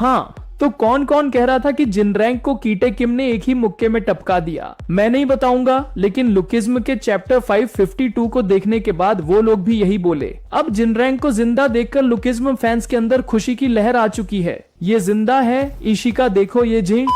हाँ, तो कौन कौन कह रहा था कि जिनरैंक को कीटे किम ने एक ही मुक्के में टपका दिया? मैं नहीं बताऊंगा, लेकिन लुकिज्म के चैप्टर 552 को देखने के बाद वो लोग भी यही बोले। अब जिनरैंक को जिंदा देखकर लुकिज्म फैंस के अंदर खुशी की लहर आ चुकी है। ये जिंदा है, इशिका देखो ये जी।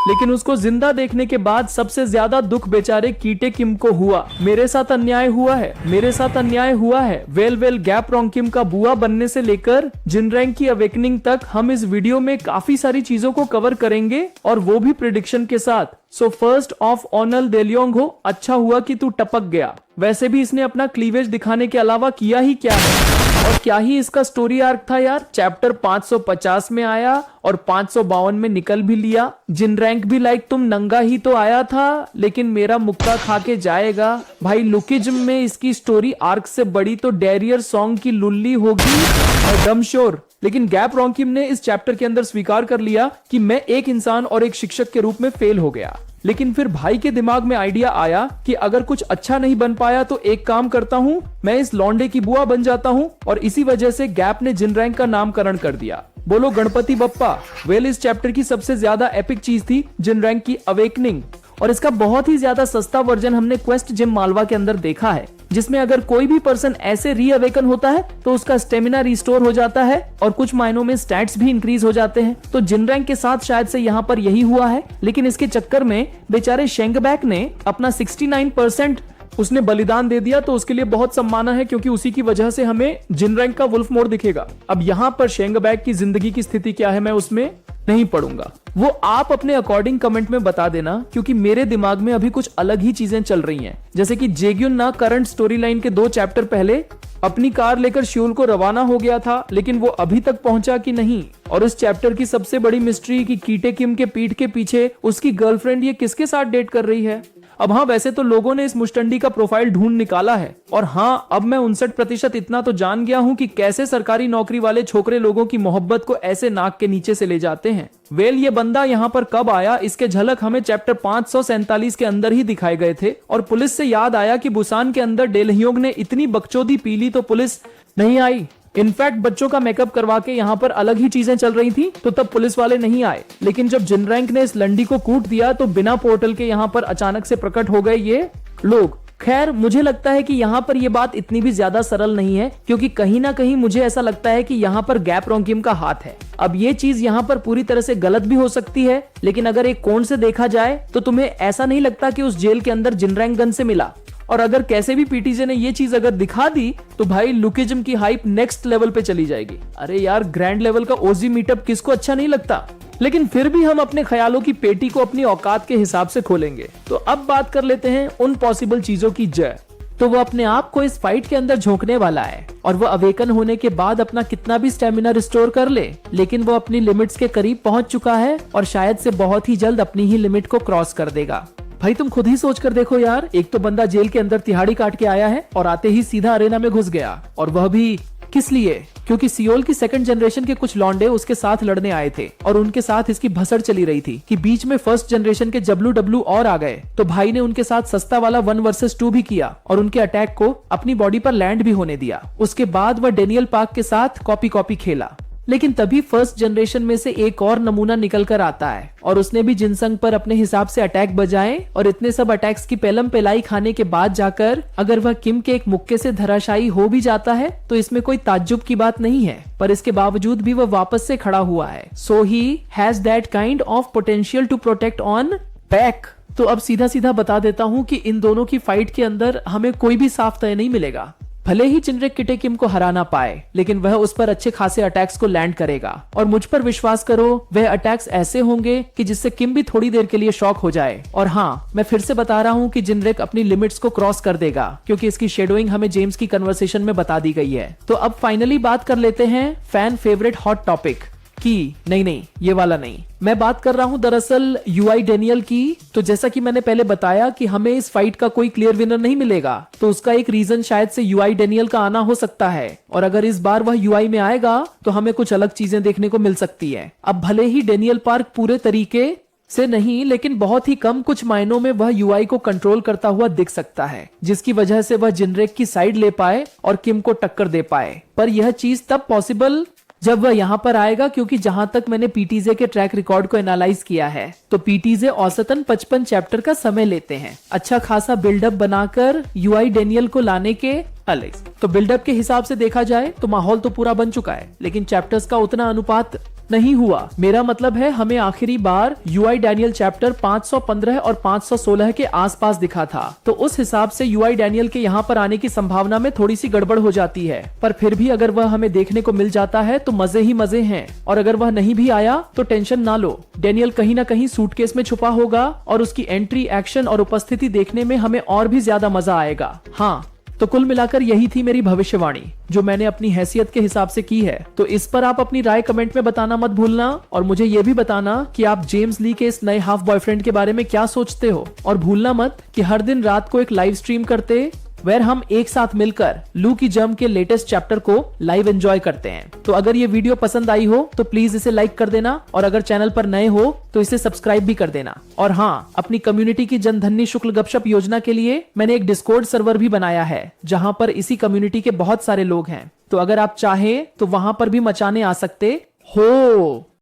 लेकिन उसको जिंदा देखने के बाद सबसे ज्यादा दुख बेचारे कीटे किम को हुआ। मेरे साथ अन्याय हुआ है, मेरे साथ अन्याय हुआ है। वेल गैप रोंग किम का बुआ बनने से लेकर जिनरैंक की अवेकनिंग तक हम इस वीडियो में काफी सारी चीजों को कवर करेंगे, और वो भी प्रिडिक्शन के साथ। सो फर्स्ट ऑफ ऑनल देलियोंग हो, अच्छा हुआ कि तू टपक गया। वैसे भी इसने अपना क्लीवेज दिखाने के अलावा किया ही क्या है, और क्या ही इसका स्टोरी आर्क था यार। चैप्टर 550 में आया और 552 में निकल भी लिया। जिनरैंक भी लाइक तुम नंगा ही तो आया था, लेकिन मेरा मुक्का खा के जाएगा। भाई लुकिज्म में इसकी स्टोरी आर्क से बड़ी तो डैरियर सॉन्ग की लुल्ली होगी और डमशोर। लेकिन गैप रोंग किम ने इस चैप्टर के अंदर स्वीकार कर लिया कि मैं एक इंसान और एक शिक्षक के रूप में फेल हो गया। लेकिन फिर भाई के दिमाग में आइडिया आया कि अगर कुछ अच्छा नहीं बन पाया तो एक काम करता हूँ, मैं इस लौंडे की बुआ बन जाता हूँ। और इसी वजह से गैप ने जिनरैंक का नामकरण कर दिया। बोलो गणपति बप्पा। वेल इस चैप्टर की सबसे ज्यादा एपिक चीज थी जिनरैंक की अवेकनिंग, और इसका बहुत ही ज्यादा सस्ता वर्जन हमने क्वेस्ट जिम मालवा के अंदर देखा है, जिसमें अगर कोई भी पर्सन ऐसे री अवेकन होता है तो उसका स्टेमिना रिस्टोर हो जाता है और कुछ मायनों में स्टैट्स भी इंक्रीज हो जाते हैं। तो जिनरैंक के साथ शायद से यहाँ पर यही हुआ है, लेकिन इसके चक्कर में बेचारे शेंगबैक ने अपना 69% उसने बलिदान दे दिया। तो उसके लिए बहुत सम्माना है, क्योंकि उसी की वजह से हमें जिनरैंक का वुल्फ मोड दिखेगा। अब यहाँ पर शेंगबैक की जिंदगी की स्थिति क्या है मैं उसमें नहीं पढ़ूंगा, वो आप अपने अकॉर्डिंग कमेंट में बता देना, क्योंकि मेरे दिमाग में अभी कुछ अलग ही चीजें चल रही हैं। जैसे कि जेग्युन ना करंट स्टोरी लाइन के 2 चैप्टर पहले अपनी कार लेकर श्यूल को रवाना हो गया था, लेकिन वो अभी तक पहुंचा कि नहीं। और इस चैप्टर की सबसे बड़ी मिस्ट्री कि कीटे किम के पीठ के पीछे उसकी गर्लफ्रेंड ये किसके साथ डेट कर रही है। अब हाँ, वैसे तो लोगों ने इस मुस्टंडी का प्रोफाइल ढूंढ निकाला है, और हाँ अब मैं 59% इतना तो जान गया हूँ कि कैसे सरकारी नौकरी वाले छोकरे लोगों की मोहब्बत को ऐसे नाक के नीचे से ले जाते हैं। वेल ये बंदा यहाँ पर कब आया, इसके झलक हमें चैप्टर 547 के अंदर ही दिखाए गए थे। और पुलिस से याद आया कि बुसान के अंदर डेलहियोंग ने इतनी बकचोदी पी ली तो पुलिस नहीं आई। इनफैक्ट बच्चों का मेकअप करवा के यहाँ पर अलग ही चीजें चल रही थी, तो तब पुलिस वाले नहीं आए। लेकिन जब जिनरैंक ने इस लंडी को कूट दिया तो बिना पोर्टल के यहाँ पर अचानक से प्रकट हो गए ये लोग। खैर मुझे लगता है कि यहाँ पर ये बात इतनी भी ज्यादा सरल नहीं है, क्योंकि कहीं ना कहीं मुझे ऐसा लगता है कि यहाँ पर गैप रोंग किम का हाथ है। अब ये चीज यहाँ पर पूरी तरह से गलत भी हो सकती है, लेकिन अगर एक कोण से देखा जाए तो तुम्हें ऐसा नहीं लगता कि उस जेल के अंदर जिनरैंक गन से मिला। और अगर कैसे भी पीटीजे ने ये चीज अगर दिखा दी तो भाई लुकिज्म की हाइप नेक्स्ट लेवल पे चली जाएगी। अरे यार ग्रैंड लेवल का ओजी मीटअप किसको अच्छा नहीं लगता। लेकिन फिर भी हम अपने ख्यालों की पेटी को अपनी औकात के हिसाब से खोलेंगे। तो अब बात कर लेते हैं उन पॉसिबल चीजों की जय। तो वो अपने आप को इस फाइट के अंदर झोंकने वाला है, और वो अवेकन होने के बाद अपना कितना भी स्टेमिना रिस्टोर कर ले, लेकिन वो अपनी लिमिट्स के करीब पहुंच चुका है और शायद से बहुत ही जल्द अपनी ही लिमिट को क्रॉस कर देगा। भाई तुम खुद ही सोच कर देखो यार, एक तो बंदा जेल के अंदर तिहाड़ी काट के आया है और आते ही सीधा अरेना में घुस गया, और वह भी किस लिए? क्योंकि सियोल की 2nd जनरेशन के कुछ लौंडे उसके साथ लड़ने आए थे, और उनके साथ इसकी भसड़ चली रही थी कि बीच में 1st जनरेशन के WW और आ गए। तो भाई ने उनके साथ सस्ता वाला 1 वर्सेस 2 भी किया और उनके अटैक को अपनी बॉडी पर लैंड भी होने दिया। उसके बाद वह डेनियल पार्क के साथ कॉपी खेला। लेकिन तभी 1st जनरेशन में से एक और नमूना निकल कर आता है, और उसने भी जिनसंग पर अपने हिसाब से अटैक बजाए, और इतने सब अटैक्स की पेलम पेलाई खाने के बाद जाकर अगर वह किम के एक मुक्के से धराशायी हो भी जाता है तो इसमें कोई ताज्जुब की बात नहीं है। पर इसके बावजूद भी वह वापस से खड़ा हुआ है। So he has that kind of potential to protect on back. तो अब सीधा सीधा बता देता हूँ कि इन दोनों की फाइट के अंदर हमें कोई भी साफ तय नहीं मिलेगा। भले ही जिनरेक कीटे किम को हरा ना पाए, लेकिन वह उस पर अच्छे खासे अटैक्स को लैंड करेगा, और मुझ पर विश्वास करो वह अटैक्स ऐसे होंगे कि जिससे किम भी थोड़ी देर के लिए शॉक हो जाए। और हाँ, मैं फिर से बता रहा हूँ कि जिनरेक अपनी लिमिट्स को क्रॉस कर देगा, क्योंकि इसकी शेडोइंग हमें जेम्स की कन्वर्सेशन में बता दी गई है। तो अब फाइनली बात कर लेते हैं फैन फेवरेट हॉट टॉपिक की। नहीं, ये वाला नहीं, मैं बात कर रहा हूं दरअसल यूआई डेनियल की। तो जैसा कि मैंने पहले बताया कि हमें इस फाइट का कोई क्लियर विनर नहीं मिलेगा, तो उसका एक रीजन शायद से यूआई डेनियल का आना हो सकता है। और अगर इस बार वह यूआई में आएगा तो हमें कुछ अलग चीजें देखने को मिल सकती है। अब भले ही डेनियल पार्क पूरे तरीके से नहीं, लेकिन बहुत ही कम कुछ मायनों में वह यूआई को कंट्रोल करता हुआ दिख सकता है, जिसकी वजह से वह जिनरेक की साइड ले पाए और किम को टक्कर दे पाए। पर यह चीज तब पॉसिबल जब वह यहाँ पर आएगा, क्योंकि जहां तक मैंने पीटीजे के ट्रैक रिकॉर्ड को एनालाइज किया है तो पीटीजे औसतन 55 चैप्टर का समय लेते हैं अच्छा खासा बिल्डअप बनाकर यूआई डैनियल को लाने के। अलेक्स, तो बिल्डअप के हिसाब से देखा जाए तो माहौल तो पूरा बन चुका है, लेकिन चैप्टर्स का उतना अनुपात नहीं हुआ। मेरा मतलब है हमें आखिरी बार यूआई डैनियल चैप्टर 515 और 516 के आसपास दिखा था, तो उस हिसाब से यूआई डैनियल के यहाँ पर आने की संभावना में थोड़ी सी गड़बड़ हो जाती है। पर फिर भी अगर वह हमें देखने को मिल जाता है तो मजे ही मजे हैं, और अगर वह नहीं भी आया तो टेंशन ना लो, डैनियल कहीं ना कहीं सूटकेस में छुपा होगा और उसकी एंट्री, एक्शन और उपस्थिति देखने में हमें और भी ज्यादा मजा आएगा। हाँ, तो कुल मिलाकर यही थी मेरी भविष्यवाणी जो मैंने अपनी हैसियत के हिसाब से की है। तो इस पर आप अपनी राय कमेंट में बताना मत भूलना, और मुझे ये भी बताना कि आप जेम्स ली के इस नए हाफ बॉयफ्रेंड के बारे में क्या सोचते हो। और भूलना मत कि हर दिन रात को एक लाइव स्ट्रीम करते वेर हम एक साथ मिलकर लू की जम के लेटेस्ट चैप्टर को लाइव एंजॉय करते हैं। तो अगर ये वीडियो पसंद आई हो तो प्लीज इसे लाइक कर देना, और अगर चैनल पर नए हो तो इसे सब्सक्राइब भी कर देना। और हाँ, अपनी कम्युनिटी की जनधन्य शुक्ल गपशप योजना के लिए मैंने एक डिस्कॉर्ड सर्वर भी बनाया है जहां पर इसी कम्युनिटी के बहुत सारे लोग हैं, तो अगर आप चाहें तो वहां पर भी मचाने आ सकते हो।